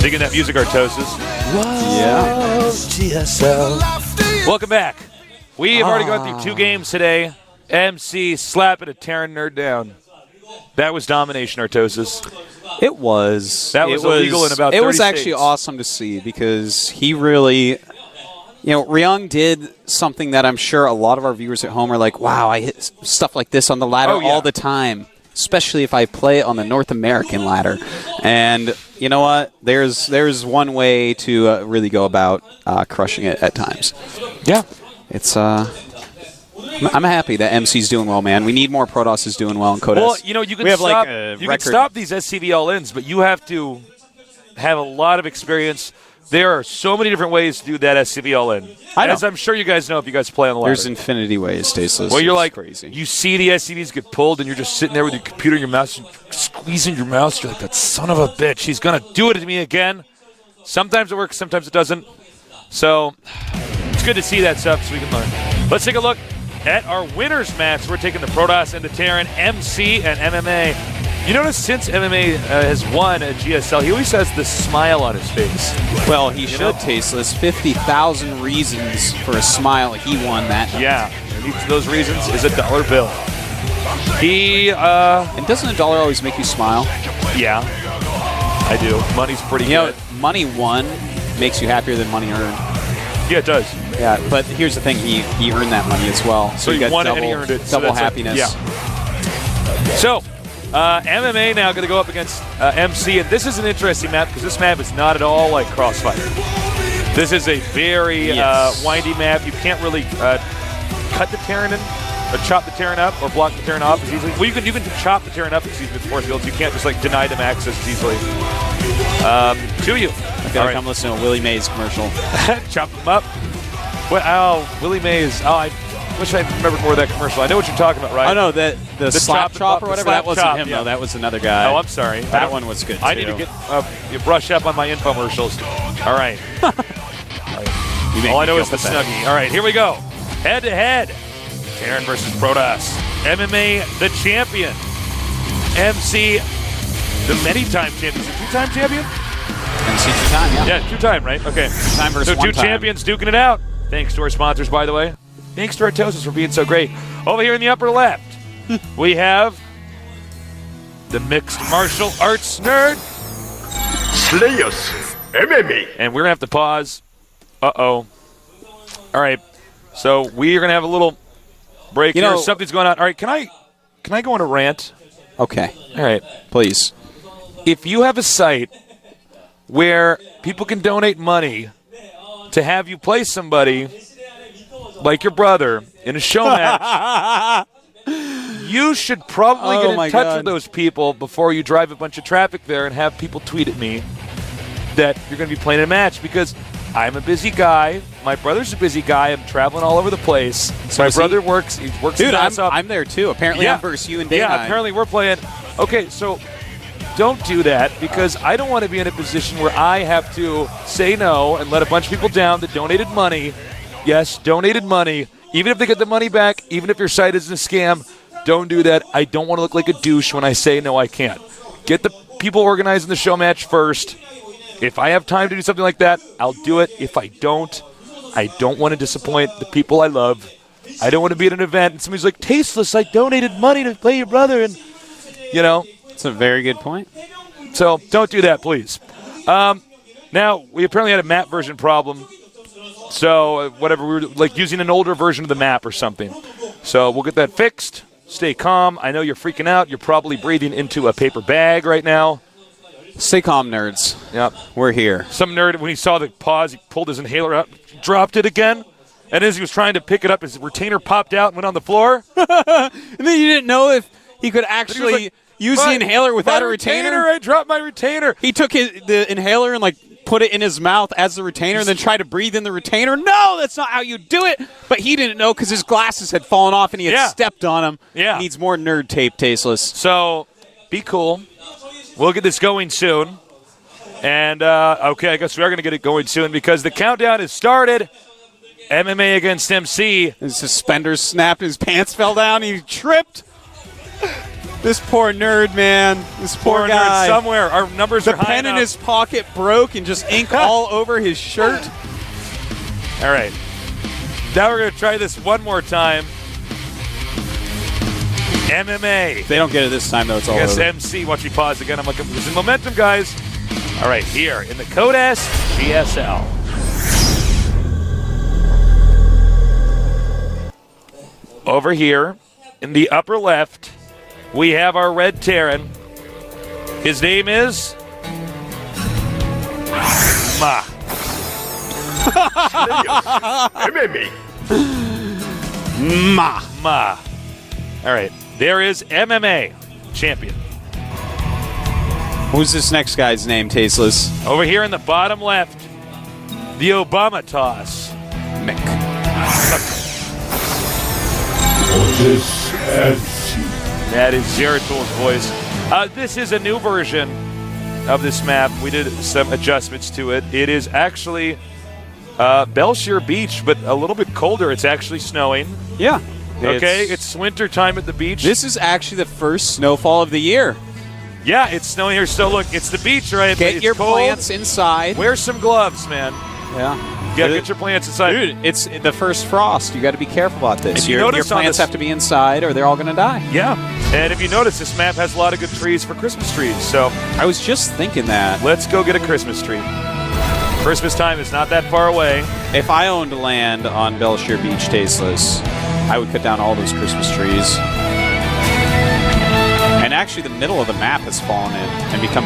Digging that music, Artosis. Yeah. GSL. Welcome back. We have already gone through 2 games today. MC slapping a Terran nerd down. That was domination, Artosis. It was. That was illegal in about 30 It was actually states. awesome to see because he really, Ryung did something that I'm sure a lot of our viewers at home are like, wow, I hit stuff like this on the ladder all the time, especially if I play on the North American ladder. And you know what? There's one way to really go about crushing it at times. Yeah. It's I'm happy that MC's doing well, man. We need more Protosses doing well in Codes. Well, you can stop these SCV all-ins, but you have to have a lot of experience. There are so many different ways to do that SCV all-in. As I'm sure you guys know if you guys play on the ladder. There's infinity ways, Tasteless. Well, you're it's like, crazy. You see the SCVs get pulled, and you're just sitting there with your computer in your mouse, squeezing your mouse. You're like, that son of a bitch. He's going to do it to me again. Sometimes it works, sometimes it doesn't. So it's good to see that stuff so we can learn. Let's take a look at our winners match. We're taking the Protoss and the Terran, MC and MMA. You notice since MMA has won at GSL, he always has this smile on his face. Well, he should, Tasteless. 50,000 reasons for a smile. He won that. Yeah, and each of those reasons is a dollar bill. And doesn't $1 always make you smile? Yeah, I do. Money's pretty good. Money won makes you happier than money earned. Yeah, it does. Yeah, but here's the thing. He earned that money as well. So he won and he earned it. Double happiness. So, MMA now going to go up against MC, and this is an interesting map because this map is not at all like Crossfire. This is a very windy map. You can't really cut the Terran in, or chop the Terran up, or block the Terran off as easily. Well, you can chop the Terran up as easily with force fields. You can't just like deny them access as easily to you. I feel like I'm listening to a Willie Mays commercial. Chop them up. Willie Mays. I wish I remembered more of that commercial. I know what you're talking about, right? Oh, no, the slap chop or whatever? That wasn't him, though. That was another guy. Oh, I'm sorry. That one was good, too. I need to get brush up on my infomercials. All right. All I know is the Snuggie. All right, here we go. Head-to-head. Terran versus Protoss. MMA, the champion. MC, the many-time champion. Is it 2-time champion? MC 2-time, yeah. Yeah, 2-time, right? Okay. 2-time versus 1-time. So 2 champions duking it out. Thanks to our sponsors, by the way. Thanks to Artosis for being so great. Over here in the upper left, we have the mixed martial arts nerd. Slayers, MMA. And we're going to have to pause. Uh-oh. All right. So we are going to have a little break here. Something's going on. All right, can I go on a rant? Okay. All right. Please. If you have a site where people can donate money to have you play somebody like your brother in a show match, you should probably get in touch with those people before you drive a bunch of traffic there and have people tweet at me that you're going to be playing a match, because I'm a busy guy. My brother's a busy guy. I'm traveling all over the place. So my brother works. He works. Dude, I'm there too. Apparently, I'm versus you and Dave. Yeah, apparently we're playing. Okay, so don't do that, because I don't want to be in a position where I have to say no and let a bunch of people down that donated money. Yes, donated money. Even if they get the money back, even if your site isn't a scam, don't do that. I don't want to look like a douche when I say no, I can't. Get the people organizing the show match first. If I have time to do something like that, I'll do it. If I don't want to disappoint the people I love. I don't want to be at an event and somebody's like, Tasteless, I donated money to play your brother, and That's a very good point. So don't do that, please. Now, we apparently had a map version problem. So whatever, we were like using an older version of the map or something. So we'll get that fixed. Stay calm. I know you're freaking out. You're probably breathing into a paper bag right now. Stay calm, nerds. Yep. We're here. Some nerd, when he saw the pause, he pulled his inhaler out, dropped it again. And as he was trying to pick it up, his retainer popped out and went on the floor. And then you didn't know if he could actually use the inhaler without a retainer. I dropped my retainer. He took the inhaler and put it in his mouth as the retainer and then tried to breathe in the retainer. No, that's not how you do it. But he didn't know because his glasses had fallen off and he had stepped on them. Yeah. He needs more nerd tape, Tasteless. So be cool. We'll get this going soon. And, okay, I guess we are going to get it going soon because the countdown has started. MMA against MC. His suspenders snapped, his pants fell down, he tripped. This poor nerd, man. This poor Nerd guy. somewhere. Our numbers The are high pen in enough. his pocket broke and just ink all over his shirt. All right. Now we're going to try this one more time. MMA. If they don't get it this time, though, it's all Yes, over. MC. Watch me pause again. I'm losing momentum, guys. All right, here in the Codas GSL. Over here in the upper left, we have our red Terran. His name is Ma. MMA. Ma. All right, there is MMA champion. Who's this next guy's name, Tasteless? Over here in the bottom left, the Obama toss. Mick. That is Zeratul's voice. This is a new version of this map. We did some adjustments to it. It is actually Belshire Beach, but a little bit colder. It's actually snowing. Yeah. Okay, it's winter time at the beach. This is actually the first snowfall of the year. Yeah, it's snowing here. So look, it's the beach, right? Get It's your cold. plants inside. Wear some gloves, man. Yeah. Get your plants inside. Dude, it's the first frost. You got to be careful about this. If you Your notice on plants this- have to be inside or they're all going to die. Yeah, and if you notice, this map has a lot of good trees for Christmas trees. So I was just thinking that. let's go get a Christmas tree. Christmas time is not that far away. If I owned land on Belshire Beach, Tasteless, I would cut down all those Christmas trees. And actually, the middle of the map has fallen in and become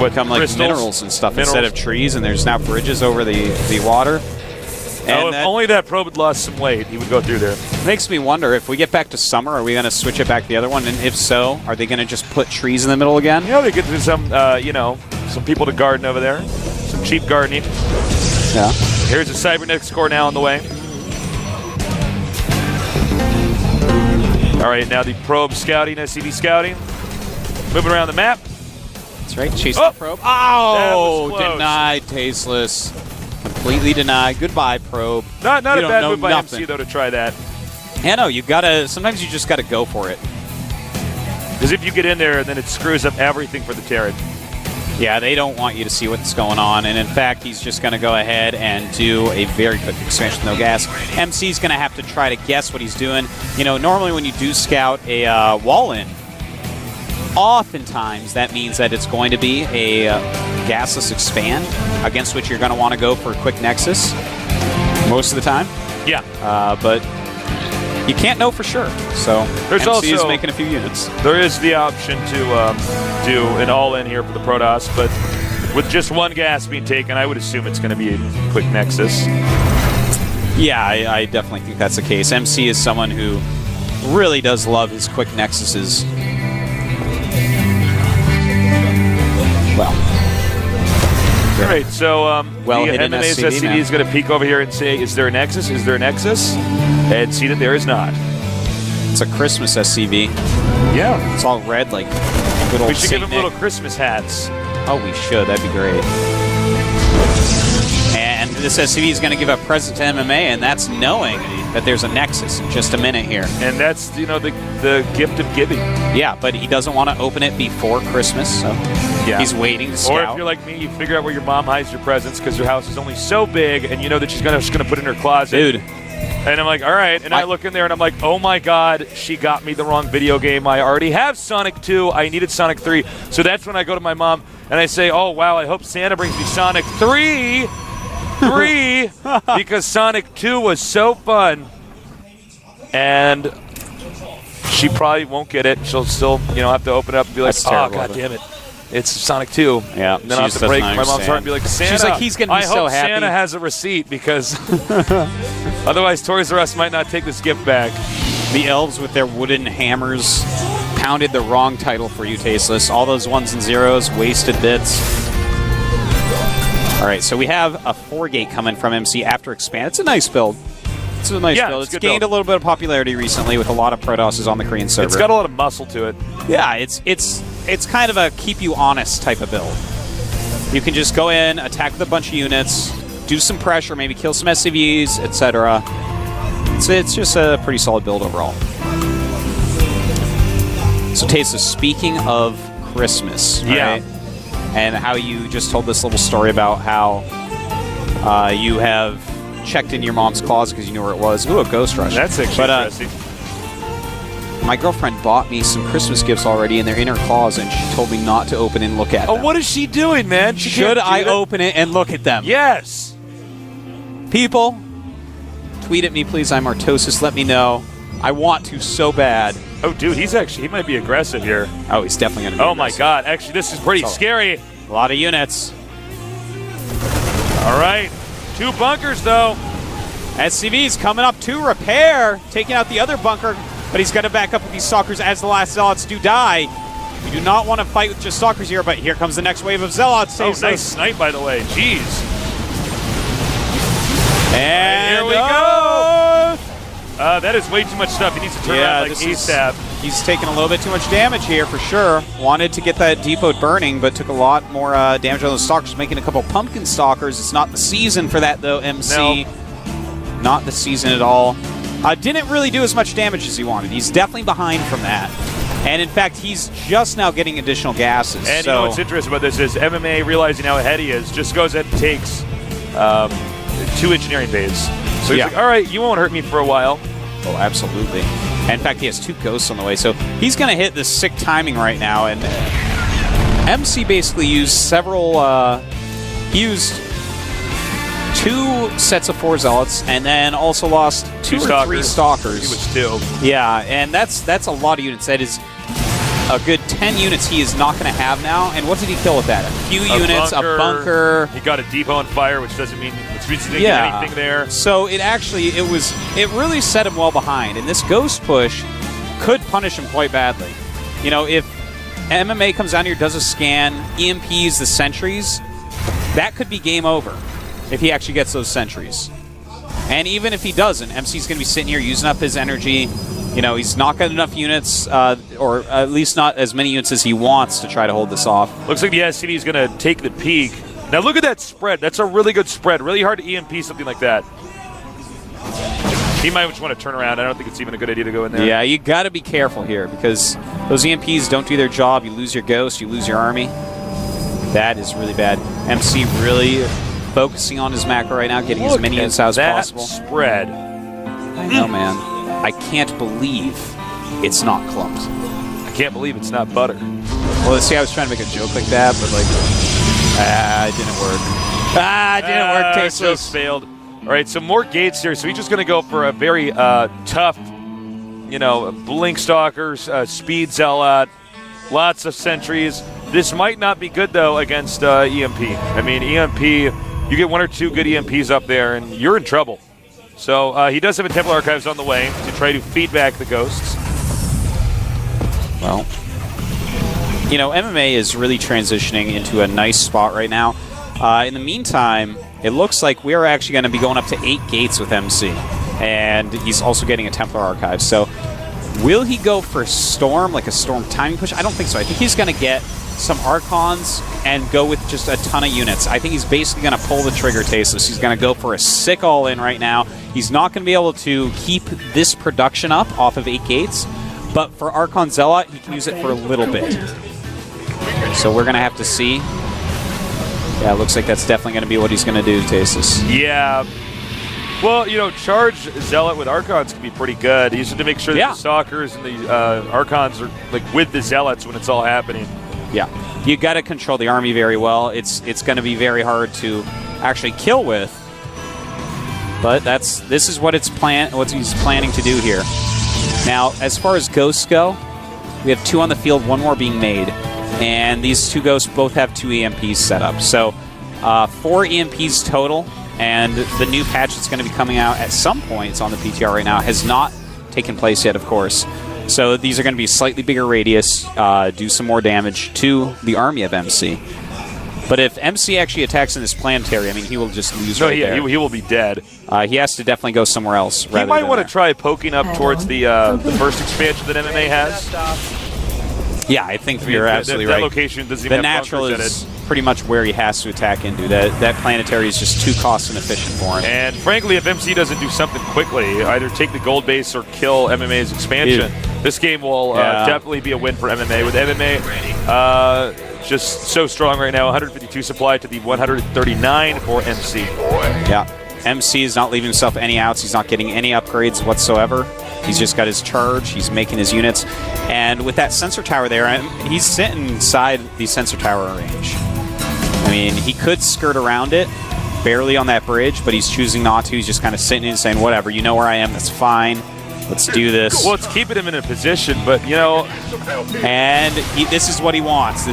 like crystals? minerals and stuff instead Minerals? of trees. And there's now bridges over the water. And If that only that probe had lost some weight, he would go through there. makes me wonder, if we get back to summer, are we going to switch it back to the other one? And if so, are they going to just put trees in the middle again? You know, they get some, some people to garden over there. Some cheap gardening. Yeah. Here's a cybernetics core now on the way. All right, now the probe scouting, SCV scouting. Moving around the map. That's right. Chase Oh! the probe. That Oh, was close. denied, Tasteless. Completely denied. Goodbye, probe. Not You a don't bad know move by nothing. MC, though, to try that. Yeah, no, you gotta. Sometimes you just gotta go for it. Because if you get in there, then it screws up everything for the Terran. Yeah, they don't want you to see what's going on, and in fact, he's just going to go ahead and do a very quick expansion, no gas. MC's going to have to try to guess what he's doing. You know, normally when you do scout a wall-in, oftentimes that means that it's going to be a gasless expand, against which you're going to want to go for a quick nexus most of the time. Yeah. But you can't know for sure, so There's MC is also- making a few units. There is the option to do an all-in here for the Protoss, but with just one gas being taken, I would assume it's going to be a quick nexus. Yeah, I definitely think that's the case. MC is someone who really does love his quick nexuses. Well, All right, so Well the hidden MMA's SCV, SCV man. is going to peek over here and say, is there a nexus? Is there a nexus? And see that there is not. it's a Christmas SCV. Yeah. It's all red, like good old We should Saint give him Nick. little Christmas hats. Oh, we should. That'd be great. And this SCV is going to give a present to MMA, and that's knowing that there's a nexus in just a minute here. And that's, the gift of giving. Yeah, but he doesn't want to open it before Christmas, so Yeah. he's waiting to Or scout. if you're like me, you figure out where your mom hides your presents because your house is only so big, and you know that she's just gonna put it in her closet. Dude, And I'm like, all right. And I look in there and I'm like, oh my God, she got me the wrong video game. I already have Sonic 2. I needed Sonic 3. So that's when I go to my mom and I say, oh wow, I hope Santa brings me Sonic 3. Because Sonic 2 was so fun. And she probably won't get it. She'll still, have to open it up and be like, That's oh, terrible God of it. damn it. It's Sonic 2. Yeah, And then I'll have she to just break doesn't my mom's heart understand. and be like, Santa. She's like, he's gonna be I so hope happy. Santa has a receipt because otherwise Toys R Us might not take this gift back. the elves with their wooden hammers pounded the wrong title for you, Tasteless. All those ones and zeros, wasted bits. All right, so we have a 4-gate coming from MC after expand. It's a nice build. It's a nice Yeah, build. it's It's a good gained build. a little bit of popularity recently with a lot of Protosses on the Korean server. It's got a lot of muscle to it. Yeah, it's kind of a keep you honest type of build. You can just go in, attack with a bunch of units, do some pressure, maybe kill some SCVs, etc. It's just a pretty solid build overall. So, Tesa, speaking of Christmas, right? And how you just told this little story about how you have checked in your mom's closet because you knew where it was. Ooh, a Ghost Rush. That's actually interesting. My girlfriend bought me some Christmas gifts already, and they're in her closet, and she told me not to open it and look at them. Oh, what is she doing, man? Should I open it and look at them? Yes. People, tweet at me, please. I'm Artosis. Let me know. I want to so bad. Oh, dude, he might be aggressive here. Oh, he's definitely going to be Oh, aggressive. my God. Actually, this is pretty scary. A lot of units. All right. 2 bunkers, though. SCV's coming up to repair, taking out the other bunker, but he's got to back up with these Stalkers as the last Zealots do die. We do not want to fight with just Stalkers here, but here comes the next wave of Zealots. Oh, nice snipe, by the way. Jeez. And here we go. That is way too much stuff. He needs to turn around like ASAP. He's taking a little bit too much damage here for sure. Wanted to get that depot burning, but took a lot more damage on those Stalkers, making a couple Pumpkin Stalkers. It's not the season for that, though, MC. No. Not the season at all. Didn't really do as much damage as he wanted. He's definitely behind from that. And in fact, he's just now getting additional gases. And you know what's interesting about this is MMA, realizing how ahead he is, just goes ahead and takes 2 engineering bays. So he's like, all right, you won't hurt me for a while. Oh, absolutely. And in fact, he has 2 ghosts on the way. So he's going to hit the sick timing right now. And MC basically used several... he used 2 sets of 4 Zealots, and then also lost 2 or 3 Stalkers. He was 2. Yeah, and that's a lot of units. That is a good 10 units he is not going to have now. And what did he kill with that? A few units, a bunker. He got a depot on fire, which doesn't mean anything there. So it really set him well behind. And this Ghost push could punish him quite badly. You know, if MMA comes down here, does a scan, EMPs the sentries, that could be game over if he actually gets those sentries. And even if he doesn't, MC's going to be sitting here using up his energy. You know, he's not got enough units, or at least not as many units as he wants to try to hold this off. Looks like the SCV is going to take the peak. Now look at that spread. That's a really good spread. Really hard to EMP something like that. He might just want to turn around. I don't think it's even a good idea to go in there. Yeah, you got to be careful here because those EMPs don't do their job. You lose your ghost, you lose your army. That is really bad. MC really focusing on his macro right now, getting as many units out as possible. Spread. I know, man. I can't believe it's not clumped. I can't believe it's not butter. Well, see, I was trying to make a joke like that, but like, it didn't work. It didn't work. Tasteless. Joke failed. All right, so more gates here. So he's just going to go for a very tough, Blink Stalkers, Speed Zealot, lots of sentries. This might not be good, though, against EMP. I mean, EMP, you get 1 or 2 good EMPs up there, and you're in trouble. So he does have a Templar Archives on the way to try to feed back the ghosts. Well, MMA is really transitioning into a nice spot right now. In the meantime, it looks like we're actually going to be going up to 8 gates with MC. And he's also getting a Templar Archive. So will he go for Storm, like a Storm timing push? I don't think so. I think he's going to get some Archons and go with just a ton of units. I think he's basically going to pull the trigger, Tasteless. He's going to go for a sick all-in right now. He's not going to be able to keep this production up off of 8 gates, but for Archon Zealot, he can use it for a little bit. So we're going to have to see. Yeah, it looks like that's definitely going to be what he's going to do, Tasteless. Yeah. Well, charge Zealot with Archons can be pretty good. You just have to make sure that the Stalkers and the Archons are with the Zealots when it's all happening. Yeah, you got to control the army very well. It's going to be very hard to actually kill with, but this is what what he's planning to do here. Now, as far as ghosts go, we have 2 on the field, 1 more being made, and these 2 ghosts both have 2 EMPs set up. So 4 EMPs total, and the new patch that's going to be coming out at some point, it's on the PTR right now, has not taken place yet, of course. So these are going to be slightly bigger radius, do some more damage to the army of MC. But if MC actually attacks in this planetary, I mean, he will just lose there. He will be dead. He has to definitely go somewhere else. He might want to try poking up towards the first expansion that MMA has. Yeah, I think you're absolutely right. That location doesn't even have natural bunkers is in it. pretty much where he has to attack into. That planetary is just too cost inefficient for him. And frankly, if MC doesn't do something quickly, either take the gold base or kill MMA's expansion, this game will definitely be a win for MMA. With MMA just so strong right now, 152 supply to the 139 for MC. Yeah. MC is not leaving himself any outs. He's not getting any upgrades whatsoever. He's just got his charge. He's making his units. And with that sensor tower there, he's sitting inside the sensor tower range. I mean, he could skirt around it, barely on that bridge, but he's choosing not to. He's just kind of sitting and saying, whatever, you know where I am, that's fine. Let's do this. Well, it's keeping him in a position, but, you know... And this is what he wants.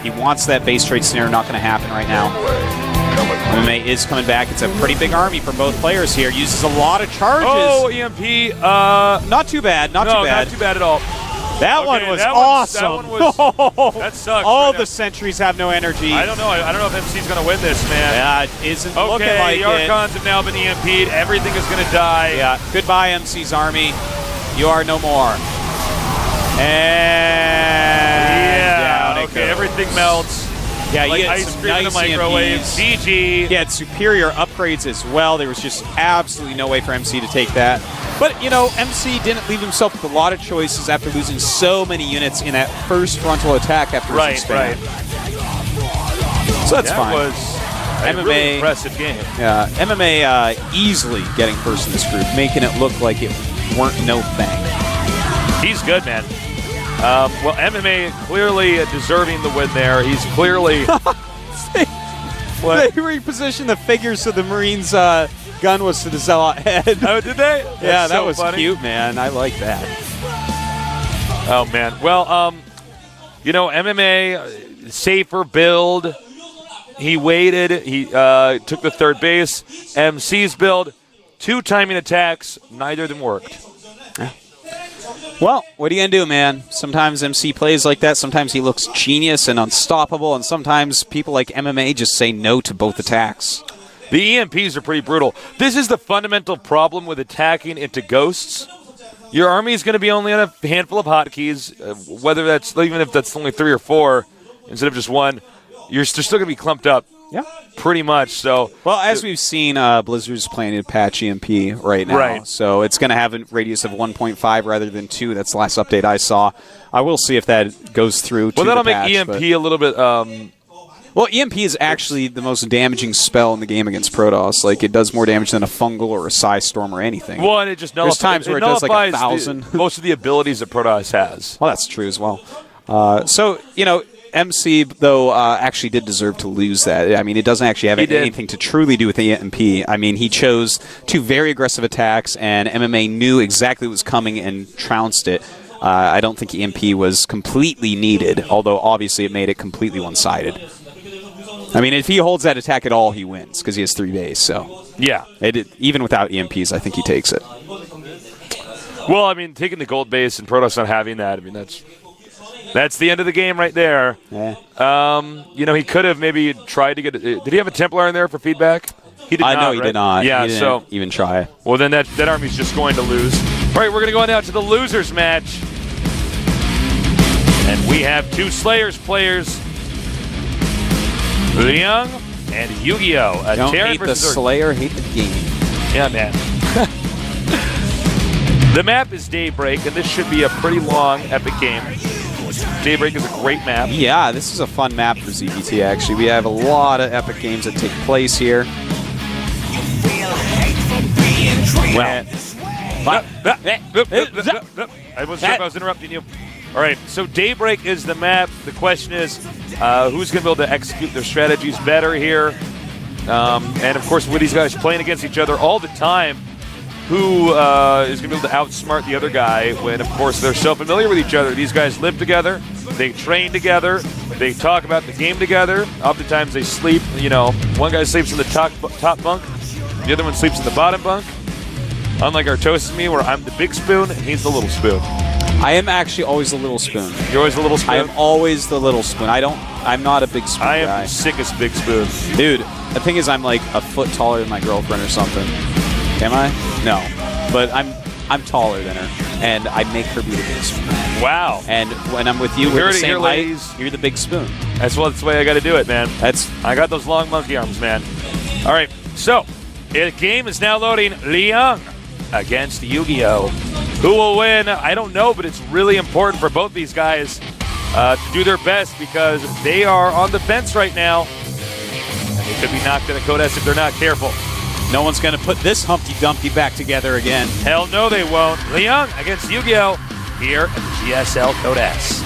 He wants that base trade scenario. Not going to happen right now. MMA is coming back. It's a pretty big army for both players here. Uses a lot of charges. Oh, EMP. Not too bad. Not too bad. Not too bad at all. That one was awesome. That one was, that sucks. All the sentries have no energy. I don't know. I don't know if MC's going to win this, man. Yeah, it isn't looking like the Archons have now been EMP'd. Everything is going to die. Yeah. Goodbye, MC's army. You are no more. And down it goes. Everything melts. Yeah, like he had ice some cream in nice the microwave. EMPs. GG. He had superior upgrades as well. There was just absolutely no way for MC to take that. But, you know, MC didn't leave himself with a lot of choices after losing so many units in that first frontal attack after his expand. So that's fine. That was a really impressive game. Yeah, MMA easily getting first in this group, making it look like it weren't no thing. He's good, man. Well, MMA clearly deserving the win there. He's clearly... They repositioned the figures so the Marines' gun was to the Zealot head. Oh, did they? Yeah, that was funny. Cute, man. I like that. Oh, man. Well, you know, MMA, safer build. He waited. He took the third base. MC's build, 2 timing attacks. Neither of them worked. Well, what are you going to do, man? Sometimes MC plays like that. Sometimes he looks genius and unstoppable. And sometimes people like MMA just say no to both attacks. The EMPs are pretty brutal. This is the fundamental problem with attacking into ghosts. Your army is going to be only on a handful of hotkeys, whether that's, even if that's only 3 or 4 instead of just 1. They're still going to be clumped up. Yeah. Pretty much. So, well, as we've seen, Blizzard's planning to patch EMP right now. Right. So it's going to have a radius of 1.5 rather than 2. That's the last update I saw. I will see if that goes through. Well, that'll make patch, EMP a little bit... well, EMP is actually the most damaging spell in the game against Protoss. Like, it does more damage than a fungal or a Psy Storm or anything. Well, and it just nullifies... There's times where it does like 1,000. Most of the abilities that Protoss has. Well, that's true as well. So, you know... MC, though, actually did deserve to lose that. I mean, it doesn't actually have anything to truly do with the EMP. I mean, he chose 2 very aggressive attacks, and MMA knew exactly what was coming and trounced it. I don't think EMP was completely needed, although obviously it made it completely one-sided. I mean, if he holds that attack at all, he wins, because he has 3 base, so... Yeah. Even without EMPs, I think he takes it. Well, I mean, taking the gold base and Protoss not having that, I mean, that's the end of the game right there. Yeah. You know, he could have maybe tried to get... Did he have a Templar in there for feedback? He did not, know he did not. Yeah, he didn't even try. Well, then that army's just going to lose. All right, we're going to go on now to the losers match. And we have 2 Slayers players. Liang and Yu-Gi-Oh! Don't hate the Slayer, hate the game. Yeah, man. The map is Daybreak, and this should be a pretty long, epic game. Daybreak is a great map. Yeah, this is a fun map for ZBT, actually. We have a lot of epic games that take place here. Well, I wasn't sure if I was interrupting you. All right, so Daybreak is the map. The question is, who's going to be able to execute their strategies better here? And, of course, with these guys playing against each other all the time, who is going to be able to outsmart the other guy when, of course, they're so familiar with each other. These guys live together. They train together. They talk about the game together. Oftentimes they sleep, you know, one guy sleeps in the top bunk. The other one sleeps in the bottom bunk. Unlike Artosis and me, where I'm the big spoon and he's the little spoon. I am actually always the little spoon. You're always the little spoon? I am always the little spoon. I'm not a big spoon guy. I am the sickest big spoon. Dude, the thing is I'm like a foot taller than my girlfriend or something. Am I? No. But I'm taller than her. and I make her be the big spoon. Wow. And when I'm with you, we're heard the it same here, height. ladies. You're the big spoon. That's the way I got to do it, man. I got those long monkey arms, man. All right, so the game is now loading. Liang against Yu-Gi-Oh! Who will win? I don't know, but it's really important for both these guys to do their best because they are on the fence right now. And they could be knocked in a Codes if they're not careful. No one's going to put this Humpty Dumpty back together again. Hell no, they won't. Liang against Yu-Gi-Oh! Here at the GSL Codes.